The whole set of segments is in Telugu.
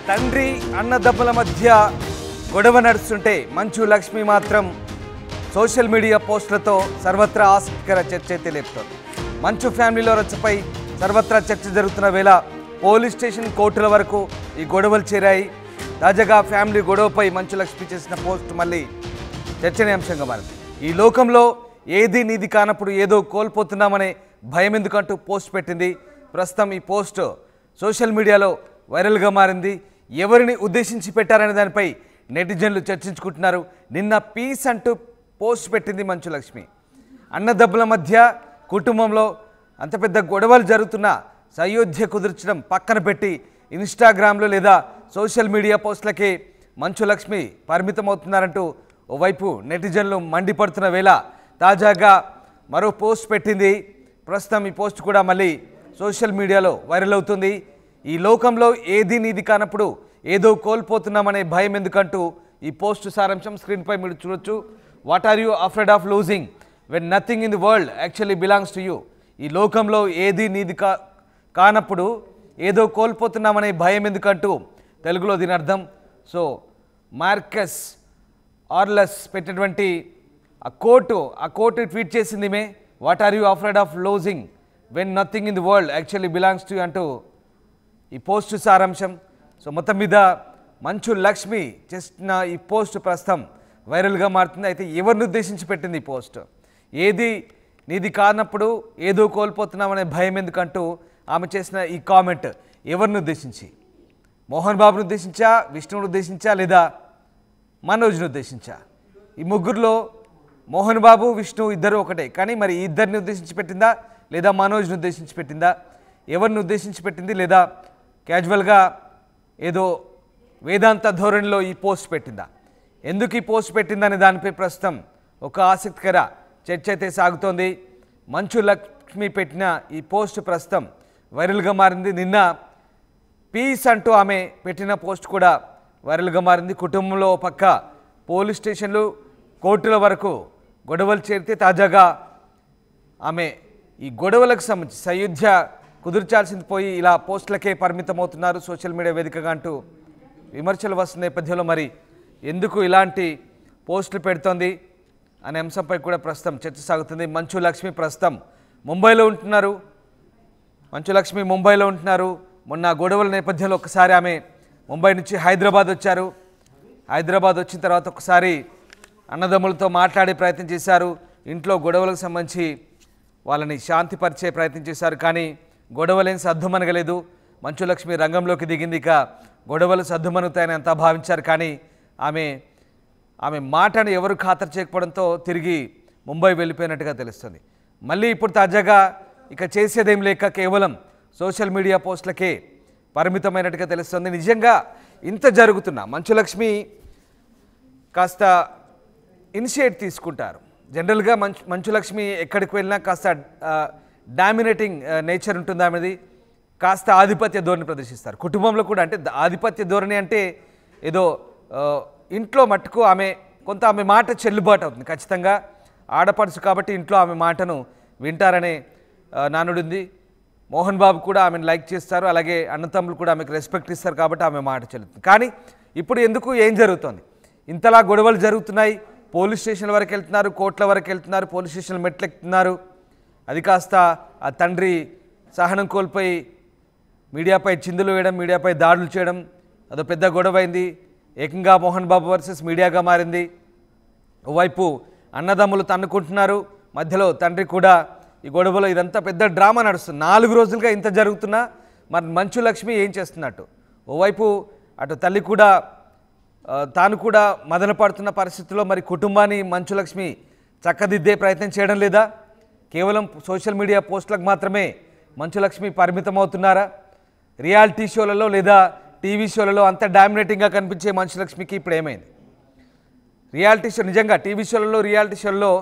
తండ్రి అన్నదమ్ముల మధ్య గొడవ నడుస్తుంటే మంచు లక్ష్మి మాత్రం సోషల్ మీడియా పోస్టులతో సర్వత్రా ఆసక్తికర చర్చ అయితే లేపుతోంది. మంచు ఫ్యామిలీలో రచ్చపై సర్వత్రా చర్చ జరుగుతున్న వేళ పోలీస్ స్టేషన్ కోర్టుల వరకు ఈ గొడవలు చేరాయి. తాజాగా ఫ్యామిలీ గొడవపై మంచు లక్ష్మి చేసిన పోస్ట్ మళ్ళీ చర్చనీయాంశంగా మారింది. ఈ లోకంలో ఏది నీది కానప్పుడు ఏదో కోల్పోతున్నామనే భయం ఎందుకంటూ పోస్ట్ పెట్టింది. ప్రస్తుతం ఈ పోస్ట్ సోషల్ మీడియాలో వైరల్గా మారింది. ఎవరిని ఉద్దేశించి పెట్టారనే దానిపై నెటిజన్లు చర్చించుకుంటున్నారు. నిన్న పీస్ అంటూ పోస్ట్ పెట్టింది మంచు లక్ష్మి. అన్నదమ్ముల మధ్య కుటుంబంలో అంత పెద్ద గొడవలు జరుగుతున్న సయోధ్య కుదుర్చడం పక్కన పెట్టి ఇన్స్టాగ్రామ్లో లేదా సోషల్ మీడియా పోస్టులకే మంచు లక్ష్మి పరిమితమవుతున్నారంటూ ఓవైపు నెటిజన్లు మండిపడుతున్న వేళ తాజాగా మరో పోస్ట్ పెట్టింది. ప్రస్తుతం ఈ పోస్ట్ కూడా మళ్ళీ సోషల్ మీడియాలో వైరల్ అవుతుంది. ఈ లోకంలో ఏది నీది కానప్పుడు ఏదో కోల్పోతున్నామనే భయం ఎందుకంటూ ఈ పోస్ట్ సారాంశం స్క్రీన్పై మీరు చూడొచ్చు. What are you afraid of losing when nothing in the world actually belongs to you. ఈ లోకంలో ఏది నీది కానప్పుడు ఏదో కోల్పోతున్నామనే భయం ఎందుకంటూ తెలుగులో దీని అర్థం. సో మార్కస్ ఆర్లస్ పెట్టినటువంటి ఆ కోర్టు ట్వీట్ చేసింది మే what are you afraid of losing when nothing in the world actually belongs to you అంటూ ఈ పోస్ట్ సారాంశం. సో మొత్తం మీద మంచు లక్ష్మి చేసిన ఈ పోస్ట్ ప్రస్తుతం వైరల్గా మారుతుంది. అయితే ఎవరిని ఉద్దేశించి పెట్టింది ఈ పోస్ట్? ఏది నీది కానప్పుడు ఏదో కోల్పోతున్నామనే భయం ఎందుకంటూ ఆమె చేసిన ఈ కామెంట్ ఎవరిని ఉద్దేశించి? మోహన్ బాబుని ఉద్దేశించా, విష్ణువుని ఉద్దేశించా, లేదా మనోజ్ని ఉద్దేశించా? ఈ ముగ్గురులో మోహన్ బాబు విష్ణు ఇద్దరు ఒకటే, కానీ మరి ఈ ఇద్దరిని ఉద్దేశించి పెట్టిందా లేదా మనోజ్ని ఉద్దేశించి పెట్టిందా? ఎవరిని ఉద్దేశించి పెట్టింది? లేదా క్యాజువల్గా ఏదో వేదాంత ధోరణిలో ఈ పోస్ట్ పెట్టిందా? ఎందుకు ఈ పోస్ట్ పెట్టిందనే దానిపై ప్రస్తుతం ఒక ఆసక్తికర చర్చ అయితే సాగుతోంది. మంచు లక్ష్మి పెట్టిన ఈ పోస్ట్ ప్రస్తుతం వైరల్గా మారింది. నిన్న పీస్ అంటూ ఆమె పెట్టిన పోస్ట్ కూడా వైరల్గా మారింది. కుటుంబంలో పక్క పోలీస్ స్టేషన్లు కోర్టుల వరకు గొడవలు చేరితే తాజాగా ఆమె ఈ గొడవలకు సంబంధించి సయోధ్య కుదుర్చాల్సింది పోయి ఇలా పోస్టులకే పరిమితమవుతున్నారు సోషల్ మీడియా వేదికగా అంటూ విమర్శలు వస్తున్న నేపథ్యంలో మరి ఎందుకు ఇలాంటి పోస్టులు పెడుతోంది అనే అంశంపై కూడా ప్రస్తుతం చర్చ సాగుతుంది. మంచు లక్ష్మి ప్రస్తుతం ముంబైలో ఉంటున్నారు. మొన్న గొడవల నేపథ్యంలో ఒకసారి ఆమె ముంబై నుంచి హైదరాబాద్ వచ్చారు. హైదరాబాద్ వచ్చిన తర్వాత ఒకసారి అన్నదమ్ములతో మాట్లాడే ప్రయత్నం చేశారు. ఇంట్లో గొడవలకు సంబంధించి వాళ్ళని శాంతిపరిచే ప్రయత్నం చేశారు. కానీ గొడవలేని సద్దుమనగలేదు. మంచు లక్ష్మి రంగంలోకి దిగింది. ఇక గొడవలు సద్దుమనుగుతాయని అంతా భావించారు. కానీ ఆమె మాటను ఎవరు ఖాతరు చేయకపోవడంతో తిరిగి ముంబై వెళ్ళిపోయినట్టుగా తెలుస్తుంది. మళ్ళీ ఇప్పుడు తాజాగా ఇక చేసేదేం లేక కేవలం సోషల్ మీడియా పోస్టులకే పరిమితమైనట్టుగా తెలుస్తుంది. నిజంగా ఇంత జరుగుతున్నా మంచు లక్ష్మి కాస్త ఇనిషియేట్ తీసుకుంటారు. జనరల్గా మంచు లక్ష్మి ఎక్కడికి వెళ్ళినా కాస్త డామినేటింగ్ నేచర్ ఉంటుంది ఆమెది. కాస్త ఆధిపత్య ధోరణి ప్రదర్శిస్తారు. కుటుంబంలో కూడా అంటే ఆధిపత్య ధోరణి అంటే ఏదో ఇంట్లో మట్టుకు ఆమె మాట చెల్లుబాటు అవుతుంది. ఖచ్చితంగా ఆడపడుచు కాబట్టి ఇంట్లో ఆమె మాటను వింటారనే నానుడింది. మోహన్ బాబు కూడా ఆమెను లైక్ చేస్తారు. అలాగే అన్నతమ్ములు కూడా ఆమెకు రెస్పెక్ట్ ఇస్తారు కాబట్టి ఆమె మాట చెల్లుతుంది. కానీ ఇప్పుడు ఎందుకు ఏం జరుగుతుంది? ఇంతలా గొడవలు జరుగుతున్నాయి. పోలీస్ స్టేషన్ల వరకు వెళ్తున్నారు, కోర్టుల వరకు వెళ్తున్నారు, పోలీస్ స్టేషన్ల మెట్లెక్కుతున్నారు. అది కాస్త ఆ తండ్రి సహనం కోల్పోయి మీడియాపై చిందులు వేయడం, మీడియాపై దాడులు చేయడం అదో పెద్ద గొడవ అయింది. ఏకంగా మోహన్ బాబు వర్సెస్ మీడియాగా మారింది. ఓవైపు అన్నదమ్ములు తన్నుకుంటున్నారు, మధ్యలో తండ్రి కూడా ఈ గొడవలో ఇదంతా పెద్ద డ్రామా నడుస్తుంది. 4 రోజులుగా ఇంత జరుగుతున్నా మరి మంచు లక్ష్మి ఏం చేస్తున్నట్టు? ఓవైపు అటు తల్లి కూడా తాను కూడా మదన పడుతున్న పరిస్థితుల్లో మరి కుటుంబాన్ని మంచు లక్ష్మి చక్కదిద్దే ప్రయత్నం చేయడం లేదా? కేవలం సోషల్ మీడియా పోస్టులకు మాత్రమే మంచు లక్ష్మి పరిమితం అవుతున్నారా? రియాలిటీ షోలలో లేదా టీవీ షోలలో అంత డామినేటింగ్గా కనిపించే మంచు లక్ష్మికి ఇప్పుడు ఏమైంది? రియాలిటీ షో నిజంగా టీవీ షోలలో రియాలిటీ షోలలో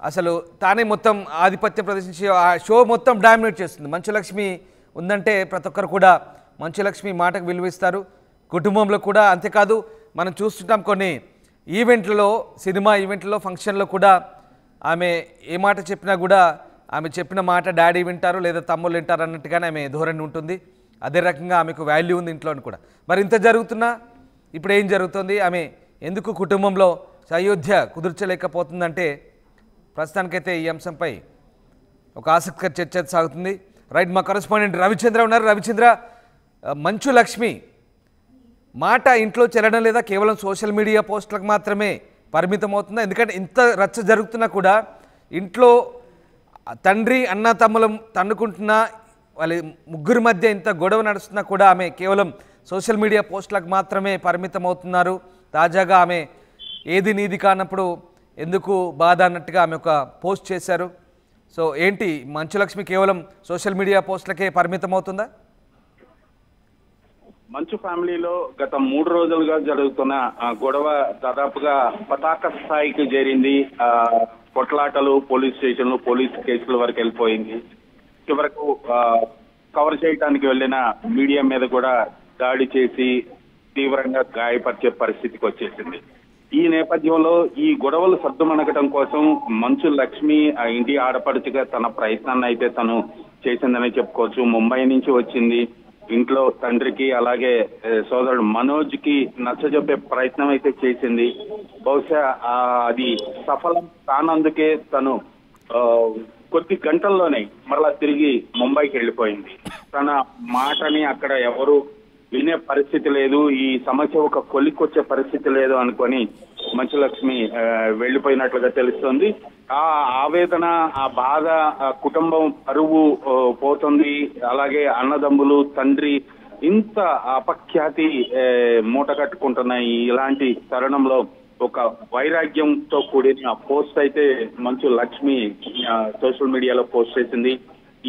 అసలు తానే మొత్తం ఆధిపత్యం ప్రదర్శించి ఆ షో మొత్తం డామినేట్ చేస్తుంది. మంచు లక్ష్మి ఉందంటే ప్రతి ఒక్కరు కూడా మంచు లక్ష్మి మాటకు విలువిస్తారు. కుటుంబంలో కూడా అంతేకాదు, మనం చూస్తుంటాం కొన్ని ఈవెంట్లలో, సినిమా ఈవెంట్లలో, ఫంక్షన్లో కూడా ఆమె ఏ మాట చెప్పినా కూడా ఆమె చెప్పిన మాట డాడీ వింటారు లేదా తమ్ముళ్ళు వింటారు అన్నట్టుగానే ఆమె ధోరణి ఉంటుంది. అదే రకంగా ఆమెకు వాల్యూ ఉంది ఇంట్లో కూడా. మరి ఇంత జరుగుతున్నా ఇప్పుడు ఏం జరుగుతుంది, ఆమె ఎందుకు కుటుంబంలో అయోధ్య కుదుర్చలేకపోతుందంటే ప్రస్తుతానికైతే ఈ అంశంపై ఒక ఆసక్తికర చర్చ సాగుతుంది. రైట్, మా కరెస్పాండెంట్ రవిచంద్ర ఉన్నారు. రవిచంద్ర, మంచు లక్ష్మి మాట ఇంట్లో చెల్లడం లేదా కేవలం సోషల్ మీడియా పోస్టులకు మాత్రమే పరిమితం అవుతుందా? ఎందుకంటే ఇంత రచ్చ జరుగుతున్నా కూడా ఇంట్లో తండ్రి అన్న తమ్ములం తన్నుకుంటున్నా, వాళ్ళ ముగ్గురి మధ్య ఇంత గొడవ నడుస్తున్నా కూడా ఆమె కేవలం సోషల్ మీడియా పోస్టులకు మాత్రమే పరిమితం అవుతున్నారు. తాజాగా ఆమె ఏది నీది కానప్పుడు ఎందుకు బాధ అన్నట్టుగా ఆమె ఒక పోస్ట్ చేశారు. సో ఏంటి, మంచు లక్ష్మి కేవలం సోషల్ మీడియా పోస్టులకే పరిమితం అవుతుందా? మంచు ఫ్యామిలీలో గత 3 రోజులుగా జరుగుతున్న గొడవ దాదాపుగా పతాక స్థాయికి చేరింది. కొట్లాటలు, పోలీస్ స్టేషన్లు, పోలీస్ కేసుల వరకు వెళ్ళిపోయింది. చివరకు కవర్ చేయడానికి వెళ్లిన మీడియా మీద కూడా దాడి చేసి తీవ్రంగా గాయపరిచే పరిస్థితికి వచ్చేసింది. ఈ నేపథ్యంలో ఈ గొడవలు సద్దుమణగటం కోసం మంచు లక్ష్మి ఇంటి ఆడపడుచుగా తన ప్రయత్నాన్ని అయితే తను చేసిందని చెప్పుకోవచ్చు. ముంబై నుంచి వచ్చింది. ఇంట్లో తండ్రికి అలాగే సోదరుడు మనోజ్ కి నచ్చజెప్పే ప్రయత్నం అయితే చేసింది. బహుశా అది సఫలం కానందుకే తను కొద్ది గంటల్లోనే మరలా తిరిగి ముంబైకి వెళ్ళిపోయింది. తన మాటని అక్కడ ఎవరు వినే పరిస్థితి లేదు, ఈ సమస్య ఒక కొలిక్కొచ్చే పరిస్థితి లేదు అనుకొని మంచు లక్ష్మి వెళ్లిపోయినట్లుగా తెలుస్తోంది. ఆ ఆవేదన, ఆ బాధ, కుటుంబం పరువు పోతుంది. అలాగే అన్నదమ్ములు, తండ్రి ఇంత అపఖ్యాతి మూట కట్టుకుంటున్న ఇలాంటి తరుణంలో ఒక వైరాగ్యంతో కూడిన పోస్ట్ అయితే మంచు లక్ష్మి సోషల్ మీడియాలో పోస్ట్ చేసింది.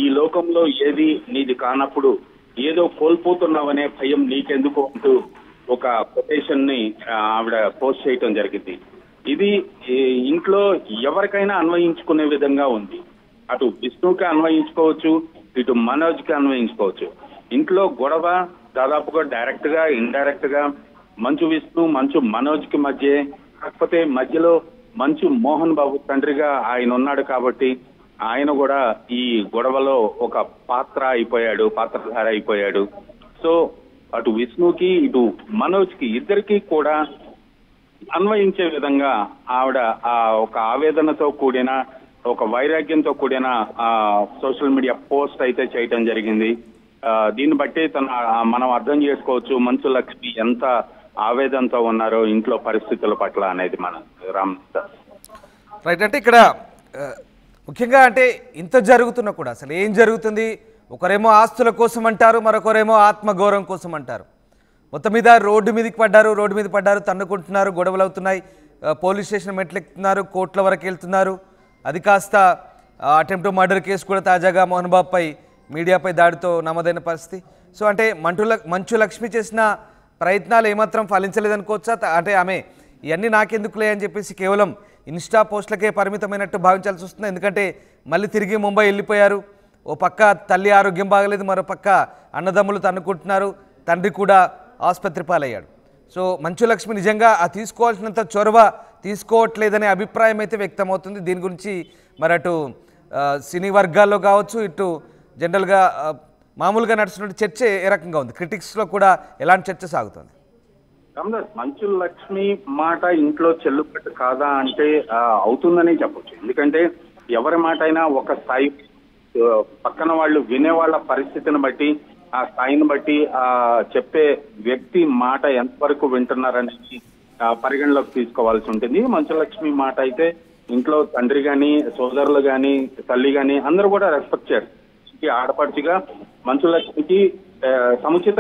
ఈ లోకంలో ఏది నీది కానప్పుడు ఏదో కోల్పోతున్నావనే భయం నీకెందుకు అంటూ ఒక కొటేషన్ ని ఆవిడ పోస్ట్ చేయటం జరిగింది. ఇది ఇంట్లో ఎవరికైనా అన్వయించుకునే విధంగా ఉంది. అటు విష్ణుకి అన్వయించుకోవచ్చు, ఇటు మనోజ్ కి అన్వయించుకోవచ్చు. ఇంట్లో గొడవ దాదాపుగా డైరెక్ట్ గా, ఇండైరెక్ట్ గా మంచు విష్ణు, మంచు మనోజ్ కి మధ్య, కాకపోతే మధ్యలో మంచు మోహన్ బాబు తండ్రిగా ఆయన ఉన్నాడు కాబట్టి ఆయన కూడా ఈ గొడవలో ఒక పాత్రధార అయిపోయాడు. సో అటు విష్ణుకి, ఇటు మనోజ్ కి, ఇద్దరికి కూడా అన్వయించే విధంగా ఆవిడ ఒక ఆవేదనతో కూడిన, ఒక వైరాగ్యంతో కూడిన సోషల్ మీడియా పోస్ట్ అయితే చేయటం జరిగింది. దీన్ని బట్టి మనం అర్థం చేసుకోవచ్చు మంచు లక్ష్మి ఎంత ఆవేదనతో ఉన్నారో ఇంట్లో పరిస్థితుల పట్ల అనేది మన రామ్ దాస్. రైట్, అంటే ఇక్కడ ముఖ్యంగా అంటే ఇంత జరుగుతున్నా కూడా అసలు ఏం జరుగుతుంది? ఒకరేమో ఆస్తుల కోసం అంటారు, మరొకరేమో ఆత్మగౌరవం కోసం అంటారు. మొత్తం మీద రోడ్డు మీదకి పడ్డారు, తన్నుకుంటున్నారు, గొడవలు అవుతున్నాయి, పోలీస్ స్టేషన్ మెట్లెక్కుతున్నారు, కోర్టుల వరకు వెళ్తున్నారు. అది కాస్త అటెంప్ట్ మర్డర్ కేసు కూడా తాజాగా మోహన్ బాబుపై మీడియాపై దాడితో నమోదైన పరిస్థితి. సో అంటే మంచు లక్ష్మి చేసిన ప్రయత్నాలు ఏమాత్రం ఫలించలేదనుకోవచ్చా? అంటే ఆమె ఇవన్నీ నాకెందుకులే అని చెప్పేసి కేవలం ఇన్స్టా పోస్టులకే పరిమితమైనట్టు భావించాల్సి వస్తుంది. ఎందుకంటే మళ్ళీ తిరిగి ముంబై వెళ్ళిపోయారు. ఓ పక్క తల్లి ఆరోగ్యం బాగలేదు, మరో పక్క అన్నదమ్ములు తన్నుకుంటున్నారు, తండ్రి కూడా ఆసుపత్రి పాలయ్యాడు. సో మంచు లక్ష్మి నిజంగా తీసుకోవాల్సినంత చొరవ తీసుకోవట్లేదనే అభిప్రాయం అయితే వ్యక్తమవుతుంది. దీని గురించి మరి అటు సినీ వర్గాల్లో కావచ్చు, ఇటు జనరల్గా మామూలుగా నడుస్తున్న చర్చ ఏ రకంగా ఉంది? క్రిటిక్స్లో కూడా ఎలాంటి చర్చ సాగుతుంది? మంచు లక్ష్మి మాట ఇంట్లో చెల్లుబాటు కాదా అంటే అవుతుందని చెప్పొచ్చు. ఎందుకంటే ఎవరి మాట అయినా ఒక స్థాయి, పక్కన వాళ్ళు వినేవాళ్ల పరిస్థితిని బట్టి, ఆ స్థాయిని బట్టి చెప్పే వ్యక్తి మాట ఎంతవరకు వింటున్నారనేది పరిగణలోకి తీసుకోవాల్సి ఉంటుంది. మంచు లక్ష్మి మాట అయితే ఇంట్లో తండ్రి గాని, సోదరులు గాని, తల్లి గాని అందరూ కూడా రెస్పెక్ట్ చేయాలి. ఆడపడుచుగా మంచు లక్ష్మికి సముచిత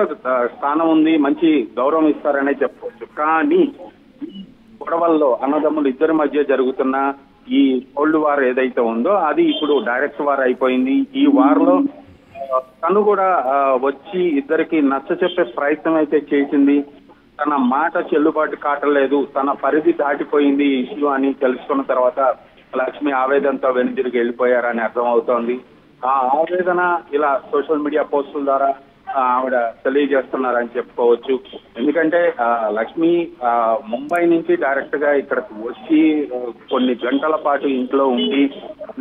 స్థానం ఉంది, మంచి గౌరవం ఇస్తారనే చెప్పవచ్చు. కానీ గొడవల్లో అన్నదమ్ములు ఇద్దరి మధ్య జరుగుతున్న ఈ కోల్డ్ వార్ ఏదైతే ఉందో అది ఇప్పుడు డైరెక్ట్ వార్ అయిపోయింది. ఈ వార్ లో తను కూడా వచ్చి ఇద్దరికి నచ్చ చెప్పే ప్రయత్నం అయితే చేసింది. తన మాట చెల్లుబాటు కావట్లేదు, తన పరిధి దాటిపోయింది ఇష్యూ అని తెలుసుకున్న తర్వాత లక్ష్మి ఆవేదనతో వెనుదిరిగి వెళ్ళిపోయారని అర్థం అవుతోంది. ఆ ఆవేదన ఇలా సోషల్ మీడియా పోస్టుల ద్వారా ఆవిడ తెలియజేస్తున్నారని చెప్పుకోవచ్చు. ఎందుకంటే లక్ష్మి ముంబై నుంచి డైరెక్ట్ గా ఇక్కడికి వచ్చి కొన్ని గంటల పాటు ఇంట్లో ఉండి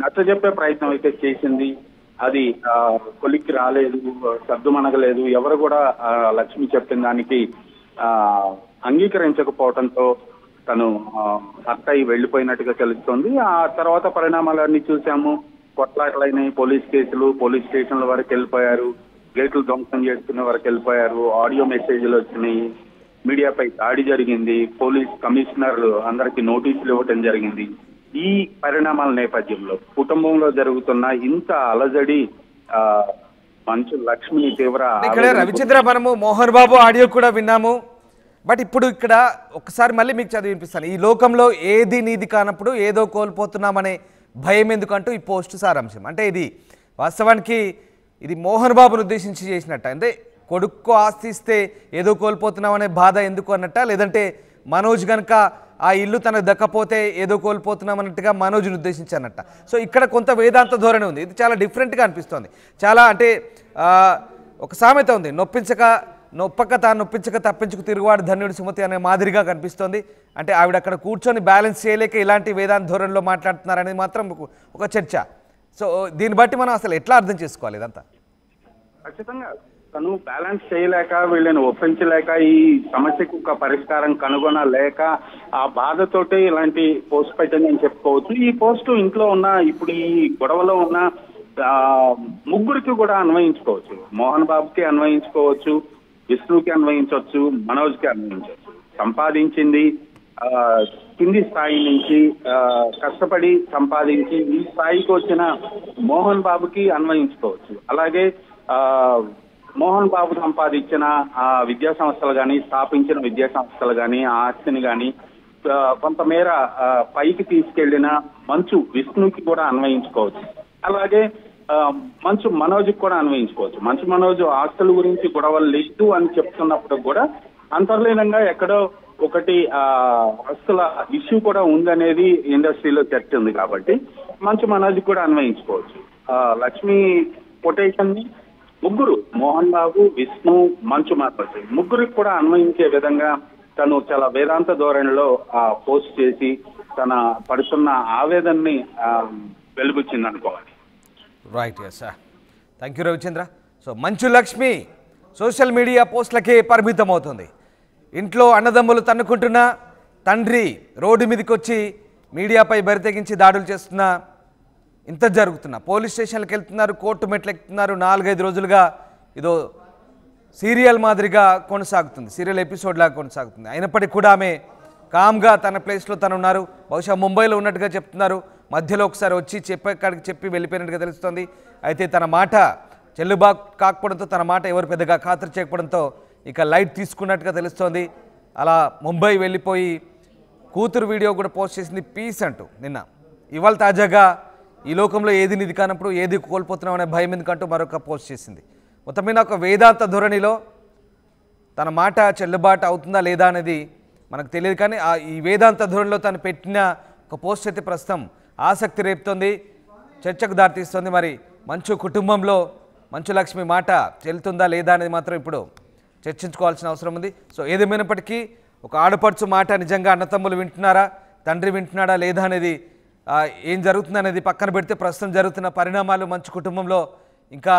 నచ్చజెప్పే ప్రయత్నం అయితే చేసింది. అది కొలిక్కి రాలేదు, సర్దుమణగలేదు. ఎవరు కూడా లక్ష్మి చెప్పిన దానికి అంగీకరించకపోవడంతో తను అత్తయ్య వెళ్ళిపోయినట్టుగా తెలుస్తోంది. ఆ తర్వాత పరిణామాలన్నీ చూసాము. కొట్లాటలైనాయి, పోలీస్ కేసులు, పోలీస్ స్టేషన్ల వరకు వెళ్ళిపోయారు, గేట్లు ధ్వంసం చేసుకునే వరకు వెళ్ళిపోయారు, ఆడియో మెసేజ్లు వచ్చినాయి, మీడియాపై దాడి జరిగింది, పోలీస్ కమిషనర్ అందరికి నోటీసులు ఇవ్వటం జరిగింది. ఈ పరిణామాల నేపథ్యంలో కుటుంబంలో జరుగుతున్న ఇంత అలజడి మంచు లక్ష్మి తీవ్ర ఇక్కడ రవిచంద్ర, మనము మోహన్ బాబు ఆడియో కూడా విన్నాము. బట్ ఇప్పుడు ఇక్కడ ఒకసారి మళ్ళీ మీకు చదివి వినిపిస్తాను. ఈ లోకంలో ఏది నీది కానప్పుడు ఏదో కోల్పోతున్నామనే భయం ఎందుకంటూ ఈ పోస్ట్ సారాంశం. అంటే ఇది వాస్తవానికి ఇది మోహన్ బాబును ఉద్దేశించి చేసినట్ట, అంటే కొడుకు ఆస్తి ఇస్తే ఏదో కోల్పోతున్నామనే బాధ ఎందుకు అన్నట్ట, లేదంటే మనోజ్ కనుక ఆ ఇల్లు తనకు దక్కపోతే ఏదో కోల్పోతున్నాం అన్నట్టుగా మనోజ్ని ఉద్దేశించి అన్నట్ట. సో ఇక్కడ కొంత వేదాంత ధోరణి ఉంది. ఇది చాలా డిఫరెంట్గా అనిపిస్తుంది. చాలా అంటే ఒక సామెత ఉంది, నొప్పక తాను నొప్పించక తప్పించుకు తిరుగువాడు ధన్యుడు సుమతి అనే మాదిరిగా కనిపిస్తోంది. అంటే ఆవిడ అక్కడ కూర్చొని బ్యాలెన్స్ చేయలేక ఇలాంటి వేదాంత ధోరణిలో మాట్లాడుతున్నారనేది మాత్రం ఒక చర్చ. సో దీన్ని బట్టి మనం అసలు ఎట్లా అర్థం చేసుకోవాలి ఇదంతా? ఖచ్చితంగా తను బ్యాలెన్స్ చేయలేక, వీళ్ళని ఒప్పించలేక, ఈ సమస్యకు ఒక పరిష్కారం కనుగొనలేక ఆ బాధతోటి ఇలాంటి పోస్ట్ పెట్టని నేను చెప్పుకోవచ్చు. ఈ పోస్ట్ ఇంట్లో ఉన్న, ఇప్పుడు ఈ గొడవలో ఉన్న ముగ్గురికి కూడా అన్వయించుకోవచ్చు. మోహన్ బాబుకి అన్వయించుకోవచ్చు, విష్ణుకి అన్వయించవచ్చు, మనోజ్కి అన్వయించవచ్చు. సంపాదించింది కింది స్థాయి నుంచి కష్టపడి సంపాదించి ఈ స్థాయికి వచ్చిన మోహన్ బాబుకి అన్వయించుకోవచ్చు. అలాగే మోహన్ బాబు సంపాదించిన విద్యా సంస్థలు కానీ, స్థాపించిన విద్యా సంస్థలు కానీ, ఆ ఆస్తిని కానీ కొంతమేర పైకి తీసుకెళ్లిన మంచు విష్ణుకి కూడా అన్వయించుకోవచ్చు. అలాగే మంచు మనోజ్కి కూడా అన్వయించుకోవచ్చు. మంచు మనోజ్ ఆస్తుల గురించి గొడవలు లేదు అని చెప్తున్నప్పుడు కూడా అంతర్లీనంగా ఎక్కడో ఒకటి ఆస్తుల ఇష్యూ కూడా ఉందనేది ఇండస్ట్రీలో చర్చ ఉంది. కాబట్టి మంచు మనోజ్ కూడా అన్వయించుకోవచ్చు. లక్ష్మి కొటేషన్ ని ముగ్గురు, మోహన్ బాబు, విష్ణు, మంచు మనోజ్ ముగ్గురికి కూడా అన్వయించే విధంగా తను చాలా వేదాంత ధోరణిలో పోస్ట్ చేసి తన పడుతున్న ఆవేదనని వెలుగుచ్చింది అనుకోవాలి. Right, yes sir. Thank you Ravichandra. So Manchu Lakshmi social media పోస్టులకే పరిమితం అవుతుంది. ఇంట్లో అన్నదమ్ములు తన్నుకుంటున్నా, తండ్రి రోడ్డు మీదకి వచ్చి మీడియాపై బరితెగించి దాడులు చేస్తున్నా, ఇంత జరుగుతున్నా, పోలీస్ స్టేషన్లకు వెళ్తున్నారు, కోర్టు మెట్లు ఎక్కుతున్నారు. 4-5 రోజులుగా ఇదో సీరియల్ మాదిరిగా కొనసాగుతుంది, సీరియల్ ఎపిసోడ్ లాగా కొనసాగుతుంది. అయినప్పటికీ కూడా ఆమె కామ్గా తన ప్లేస్లో తను ఉన్నారు. బహుశా ముంబైలో ఉన్నట్టుగా చెప్తున్నారు. మధ్యలో ఒకసారి వచ్చి చెప్పి వెళ్ళిపోయినట్టుగా తెలుస్తుంది. అయితే తన మాట చెల్లుబాటు కాకపోవడంతో, తన మాట ఎవరు పెద్దగా ఖాతరు చేయకపోవడంతో ఇక లైట్ తీసుకున్నట్టుగా తెలుస్తోంది. అలా ముంబై వెళ్ళిపోయి కూతురు వీడియో కూడా పోస్ట్ చేసింది, పీస్ అంటూ నిన్న. ఇవాళ తాజాగా ఈ లోకంలో ఏది నిధి కానప్పుడు ఏది కోల్పోతున్నాం అనే భయం ఎందుకంటూ మరొక పోస్ట్ చేసింది. మొత్తం మీద ఒక వేదాంత ధోరణిలో తన మాట చెల్లుబాటు అవుతుందా లేదా అనేది మనకు తెలియదు. కానీ ఈ వేదాంత ధోరణిలో తను పెట్టిన ఒక పోస్ట్ అయితే ప్రస్తుతం ఆసక్తి రేపుతోంది, చర్చకు దారితీస్తుంది. మరి మంచు కుటుంబంలో మంచు లక్ష్మి మాట చెల్లుతుందా లేదా అనేది మాత్రం ఇప్పుడు చర్చించుకోవాల్సిన అవసరం ఉంది. సో ఏదేమైనప్పటికీ ఒక ఆడపడుచు మాట నిజంగా అన్నతమ్ములు వింటున్నారా, తండ్రి వింటున్నాడా లేదా అనేది ఏం జరుగుతుందనేది పక్కన పెడితే ప్రస్తుతం జరుగుతున్న పరిణామాలు మంచు కుటుంబంలో ఇంకా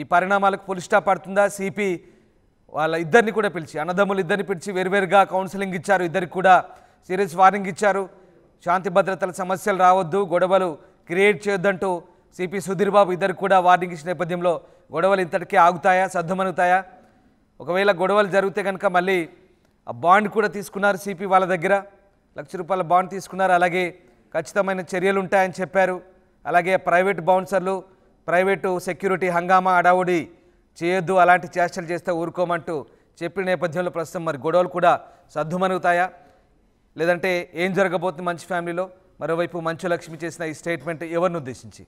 ఈ పరిణామాలకు ఫుల్ స్టాప్ పడుతుందా? సిపి వాళ్ళ ఇద్దరిని కూడా పిలిచి, అన్నదమ్ములు ఇద్దరిని పిలిచి వేరువేరుగా కౌన్సిలింగ్ ఇచ్చారు. ఇద్దరికి కూడా సీరియస్ వార్నింగ్ ఇచ్చారు. శాంతి భద్రతల సమస్యలు రావద్దు, గొడవలు క్రియేట్ చేయొద్దంటూ సిపి సుధీర్ బాబు ఇద్దరికి కూడా వార్నింగ్ ఇచ్చిన నేపథ్యంలో గొడవలు ఇంతటికీ ఆగుతాయా, సర్దుమనుగుతాయా? ఒకవేళ గొడవలు జరిగితే కనుక మళ్ళీ ఆ బాండ్ కూడా తీసుకున్నారు సిపి వాళ్ళ దగ్గర, ₹1,00,000 బాండ్ తీసుకున్నారు. అలాగే ఖచ్చితమైన చర్యలు ఉంటాయని చెప్పారు. అలాగే ప్రైవేట్ బౌన్సర్లు, ప్రైవేటు సెక్యూరిటీ హంగామా అడావుడి చేయొద్దు, అలాంటి చేష్టలు చేస్తే ఊరుకోమంటూ చెప్పిన నేపథ్యంలో ప్రస్తుతం మరి గొడవలు కూడా సర్దుమనుగుతాయా, లేదంటే ఏం జరగబోతుంది మంచు ఫ్యామిలీలో? మరోవైపు మంచు లక్ష్మి చేసిన ఈ స్టేట్మెంట్ ఎవరిని ఉద్దేశించి?